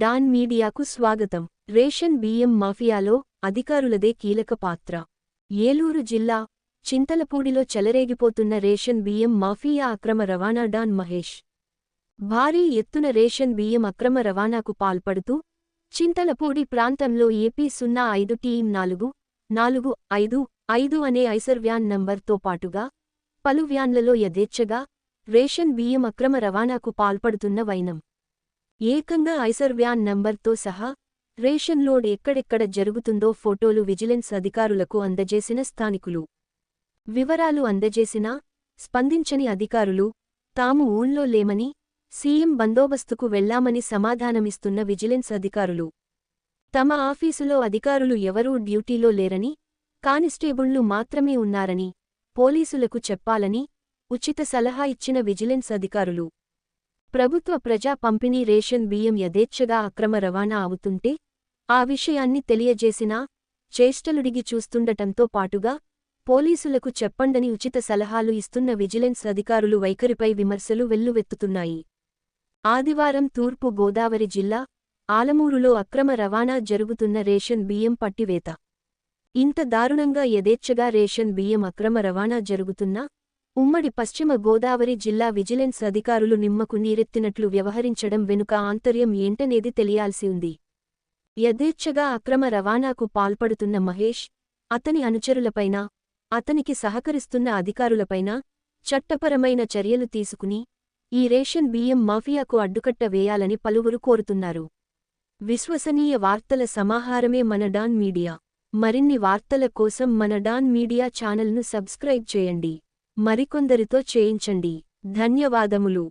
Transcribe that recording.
Don మీడియాకు స్వాగతం. Ration బియ్యం మాఫియాలో అధికారులదే కీలక పాత్ర. ఏలూరు జిల్లా చింతలపూడిలో చెలరేగిపోతున్న రేషన్ బియ్యం మాఫియా అక్రమ రవాణా. డాన్ మహేష్ భారీ ఎత్తున రేషన్ బియ్యం అక్రమ రవాణాకు పాల్పడుతూ చింతలపూడి ప్రాంతంలో ఏపీ 05 టీం 4455 అనే ఐసర్ వ్యాన్ నంబర్తో పాటుగా పలు వ్యాన్లలో యథేచ్ఛగా రేషన్ బియ్యం అక్రమ రవాణాకు పాల్పడుతున్న వైనం. ఏకంగా ఐసర్ వ్యాన్ నంబర్తో సహా రేషన్ లోడ్ ఎక్కడెక్కడ జరుగుతుందో ఫోటోలు విజిలెన్స్ అధికారులకు అందజేసిన స్థానికులు. వివరాలు అందజేసినా స్పందించని అధికారులు తాము ఊళ్ళో లేమని, సీఎం బందోబస్తుకు వెళ్లామని సమాధానమిస్తున్న విజిలెన్స్ అధికారులు. తమ ఆఫీసులో అధికారులు ఎవరూ డ్యూటీలో లేరని, కానిస్టేబుళ్లు మాత్రమే ఉన్నారని పోలీసులకు చెప్పాలని ఉచిత సలహా ఇచ్చిన విజిలెన్స్ అధికారులు. ప్రభుత్వ ప్రజా పంపిణీ రేషన్ బియ్యం యథేచ్ఛగా అక్రమ రవాణా అవుతుంటే ఆ విషయాన్ని తెలియజేసినా చేష్టలుడిగి చూస్తుండటంతో పాటుగా పోలీసులకు చెప్పండని ఉచిత సలహాలు ఇస్తున్న విజిలెన్స్ అధికారులు వైఖరిపై విమర్శలు వెల్లువెత్తుతున్నాయి. ఆదివారం తూర్పు గోదావరి జిల్లా ఆలమూరులో అక్రమ రవాణా జరుగుతున్న రేషన్ బియ్యం పట్టివేత. ఇంత దారుణంగా యథేచ్ఛగా రేషన్ బియ్యం అక్రమ రవాణా జరుగుతున్నా ఉమ్మడి పశ్చిమ గోదావరి జిల్లా విజిలెన్స్ అధికారులు నిమ్మకు నీరెత్తినట్లు వ్యవహరించడం వెనుక ఆంతర్యం ఏంటనేది తెలియాల్సి ఉంది. యథేచ్ఛగా అక్రమ రవాణాకు పాల్పడుతున్న మహేష్, అతని అనుచరులపైనా, అతనికి సహకరిస్తున్న అధికారులపైనా చట్టపరమైన చర్యలు తీసుకుని ఈ రేషన్ బియ్యం మాఫియాకు అడ్డుకట్ట వేయాలని పలువురు కోరుతున్నారు. విశ్వసనీయ వార్తల సమాహారమే మన డాన్ మీడియా. మరిన్ని వార్తల కోసం మన డాన్ మీడియా ఛానల్ను సబ్స్క్రైబ్ చేయండి. మరికొందరితో చేయించండి. ధన్యవాదములు.